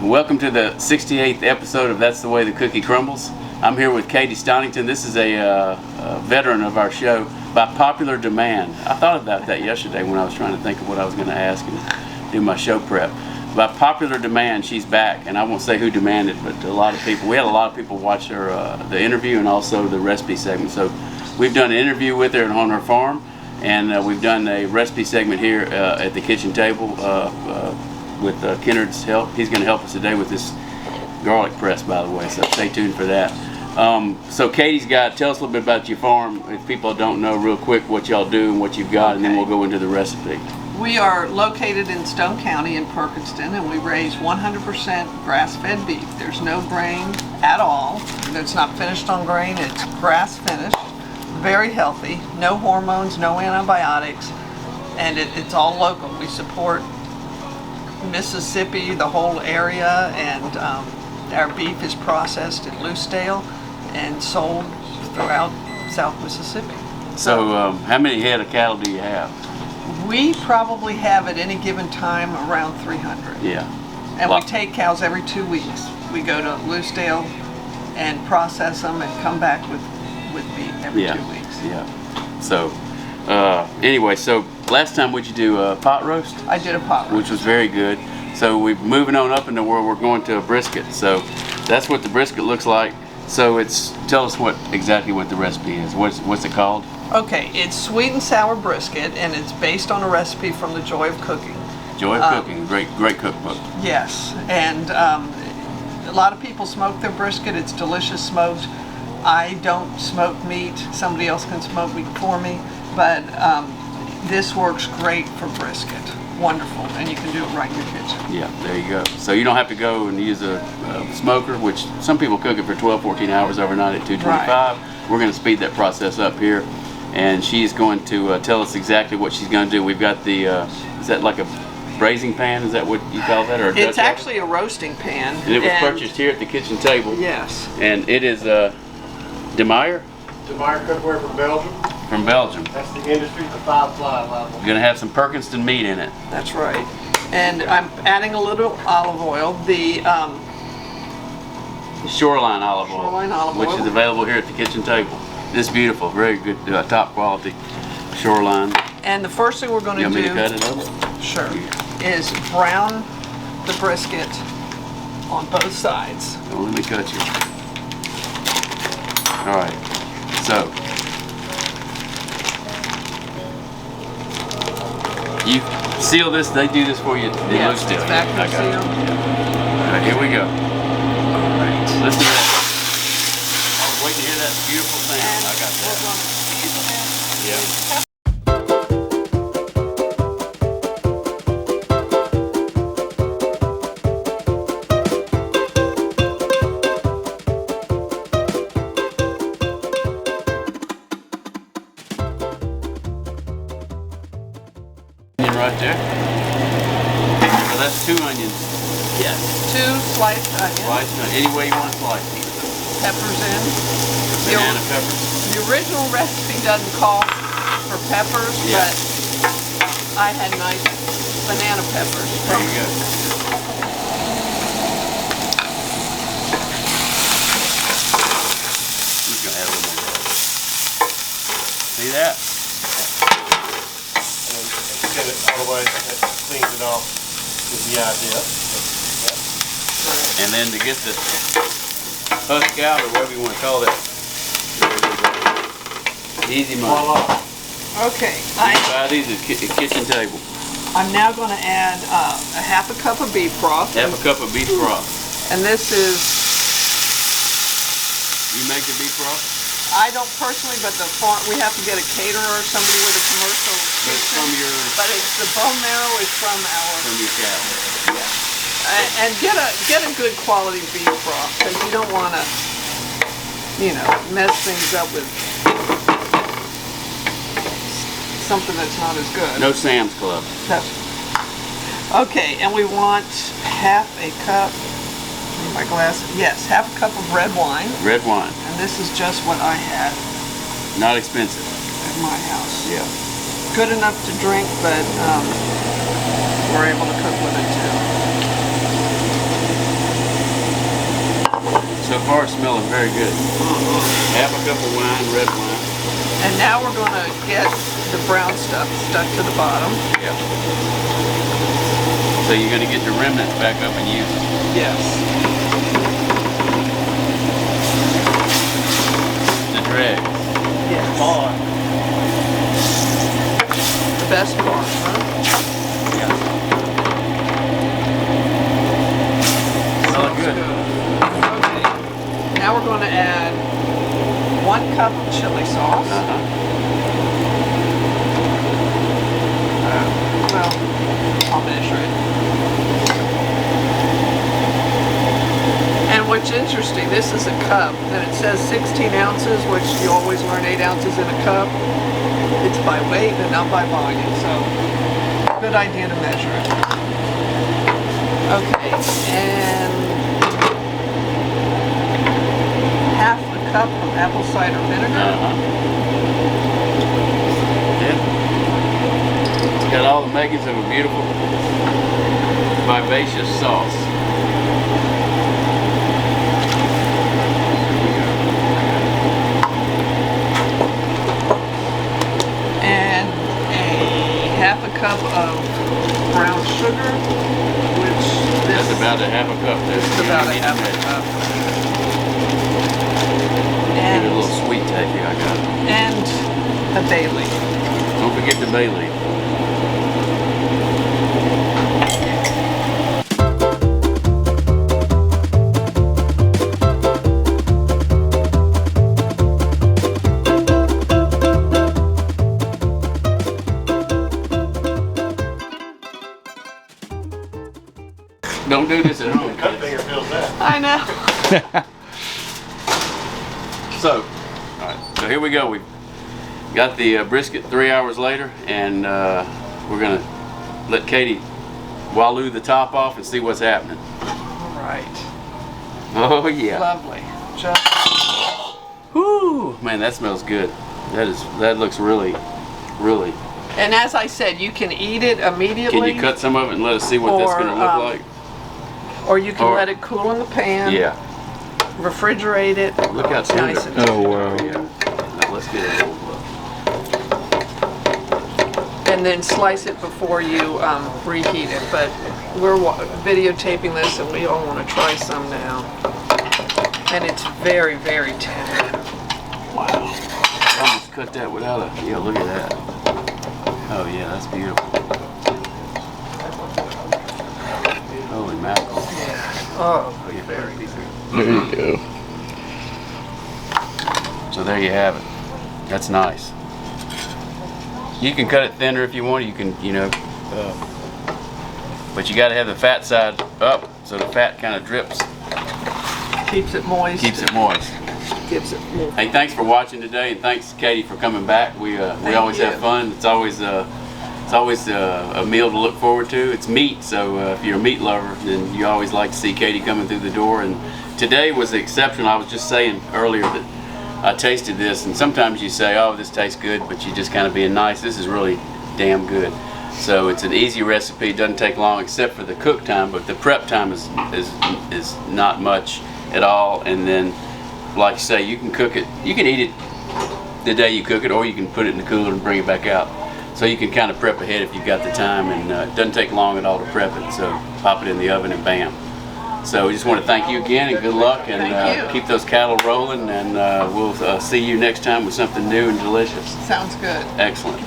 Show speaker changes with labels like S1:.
S1: Welcome to the 68th episode of That's the Way the Cookie Crumbles. I'm here with Katie Stonnington. This is a veteran of our show by popular demand. I thought about that yesterday when I was trying to think of what I was going to ask and do my show prep. By popular demand, she's back, and I won't say who demanded, but a lot of people. We had a lot of people watch her the interview and also the recipe segment. So we've done an interview with her on her farm, and we've done a recipe segment here at the kitchen table with Kennard's help. He's going to help us today with this garlic press, by the way, so stay tuned for that. So Katie's tell us a little bit about your farm, if people don't know real quick what y'all do and what you've got, and then we'll go into the recipe.
S2: We are located in Stone County in Perkinston, and we raise 100% grass-fed beef. There's no grain at all. It's not finished on grain, it's grass-finished, very healthy, no hormones, no antibiotics, and it's all local. We support Mississippi, the whole area, and our beef is processed at Loosedale and sold throughout South Mississippi.
S1: So how many head of cattle do you have?
S2: We probably have at any given time around 300.
S1: Yeah.
S2: And we take cows every 2 weeks. We go to Loosedale and process them and come back with beef every 2 weeks.
S1: Yeah. So anyway, so last time what'd you do, pot roast?
S2: I did a pot roast.
S1: Which was very good. So we're moving on up in the world, we're going to a brisket. So that's what the brisket looks like. So tell us exactly what the recipe is. What's it called?
S2: Okay, it's sweet and sour brisket, and it's based on a recipe from the Joy of Cooking.
S1: Joy of Cooking, great cookbook.
S2: Yes, and a lot of people smoke their brisket. It's delicious smoked. I don't smoke meat. Somebody else can smoke meat for me, but this works great for brisket. Wonderful, and you can do it right in your kitchen.
S1: Yeah, there you go. So you don't have to go and use a smoker, which some people cook it for 12, 14 hours overnight at 225. Right. We're going to speed that process up here. And she's going to tell us exactly what she's going to do. We've got the, is that like a braising pan? Is that what you call that? Or
S2: it's actually a roasting pan.
S1: And it was purchased here at the kitchen table.
S2: Yes.
S1: And it is De Meyer?
S3: De Meyer cookware from Belgium.
S1: From Belgium.
S3: That's the industry, the 5-ply level.
S1: You're going to have some Perkinston meat in it.
S2: That's right. And I'm adding a little olive oil. The
S1: Shoreline olive oil.
S2: Shoreline olive oil.
S1: Which is available here at the kitchen table. This beautiful, very good, top quality Shoreline.
S2: And the first thing we're going to do,
S1: you want me to cut it up?
S2: Sure, is brown the brisket on both sides.
S1: Oh, let me cut you. All right, so you seal this. They do this for you.
S2: Yes, it's factory sealed.
S1: All right, here we go.
S2: All right.
S1: Let's do that. Waiting to hear that beautiful sound.
S2: And
S1: I got that.
S2: we're going to season it.
S1: Yeah. Onion right there. So that's 2 onions.
S2: Yes, 2 sliced onions.
S1: Sliced onion. Any way you want to slice it.
S2: Peppers in.
S1: Banana peppers.
S2: The original recipe doesn't call for peppers, but I had nice banana peppers.
S1: There you go. I'm just gonna add a little more garlic. See that?
S3: And get it all the way, that cleans it off is the idea.
S1: And then to get the husk out, or whatever you want to call that. Easy money.
S3: Voila.
S2: Okay,
S1: Buy these at the kitchen table.
S2: I'm now going to add a half a cup of beef broth.
S1: Half a cup of beef broth.
S2: And this is...
S1: You make the beef broth?
S2: I don't personally, but we have to get a caterer or somebody with a commercial kitchen. But the bone marrow is from
S1: your cattle.
S2: Yeah. And get a good quality beef broth, because you don't want to, mess things up with something that's not as good.
S1: No Sam's Club.
S2: Okay, and we want half a cup. Need my glass. Yes, half a cup of red wine.
S1: Red wine.
S2: And this is just what I had
S1: Not expensive.
S2: at my house. Yeah. Good enough to drink, but we're able to cook with it too.
S1: far it's smelling very good. Half a cup of wine, red wine.
S2: And now we're going to get the brown stuff stuck to the bottom.
S1: Yeah. So you're going to get the remnants back up and use them.
S2: Yes.
S1: The dregs.
S2: Yes.
S3: Fine.
S2: The best part, huh?
S1: Yeah. Smelling good.
S2: Okay. Now we're going to add 1 cup of chili sauce. Well, I'll measure it. And what's interesting, this is a cup, and it says 16 ounces, which you always learn 8 ounces in a cup. It's by weight and not by volume, so good idea to measure it. Okay, and half a cup of apple cider vinegar.
S1: Yeah. It's got all the makings of a beautiful, vivacious sauce.
S2: And a half a cup of brown sugar, which
S1: That's about a half a cup there.
S2: is about a half a cup.
S1: Give it a
S2: And,
S1: little sweet taste here, I got it.
S2: and a bay leaf.
S1: Don't forget the bay leaf. Don't do this at home.
S3: Cut finger feels that.
S2: I know.
S1: So, all right, so here we go. We got the brisket 3 hours later, and we're gonna let Katie wallow the top off and see what's happening.
S2: All right.
S1: Oh yeah.
S2: Lovely. Just
S1: Whoo, man, that smells good. That looks really.
S2: and as I said, you can eat it immediately.
S1: Can you cut some of it and let us see what that's
S2: Or,
S1: gonna look like?
S2: Or you can
S1: Or-
S2: let it cool in the pan.
S1: Yeah.
S2: Refrigerate it.
S1: Look how tender.
S2: Nice and
S4: Oh, wow.
S1: Yeah. Now let's get it a little.
S2: and then slice it before you reheat it. But we're videotaping this, and we all want to try some now. And it's very, very tender.
S1: Wow. I almost cut that without a. Yeah, look at that. Oh yeah, that's beautiful. Holy mackerel.
S2: Yeah. Oh,
S1: Oh, yeah,
S2: very
S1: piece of-
S4: There you go.
S1: So there you have it. That's nice. You can cut it thinner if you want. You can, but you got to have the fat side up so the fat kind of drips,
S2: keeps it moist.
S1: keeps it moist.
S2: Gives it more.
S1: Hey, thanks for watching today, and thanks Katie for coming back. We always
S2: you.
S1: have fun. It's always a meal to look forward to. It's meat, so if you're a meat lover, then you always like to see Katie coming through the door. And today was exceptional. I was just saying earlier that I tasted this, and sometimes you say, "Oh, this tastes good," but you're just kind of being nice. This is really damn good. So it's an easy recipe. It doesn't take long except for the cook time, but the prep time is not much at all. And then, like you say, you can cook it. You can eat it the day you cook it, or you can put it in the cooler and bring it back out. So you can kind of prep ahead if you've got the time, and it doesn't take long at all to prep it. So pop it in the oven and bam. So we just want to thank you again and good luck, and
S2: Thank you.
S1: keep those cattle rolling, and we'll see you next time with something new and delicious.
S2: Sounds good.
S1: Excellent.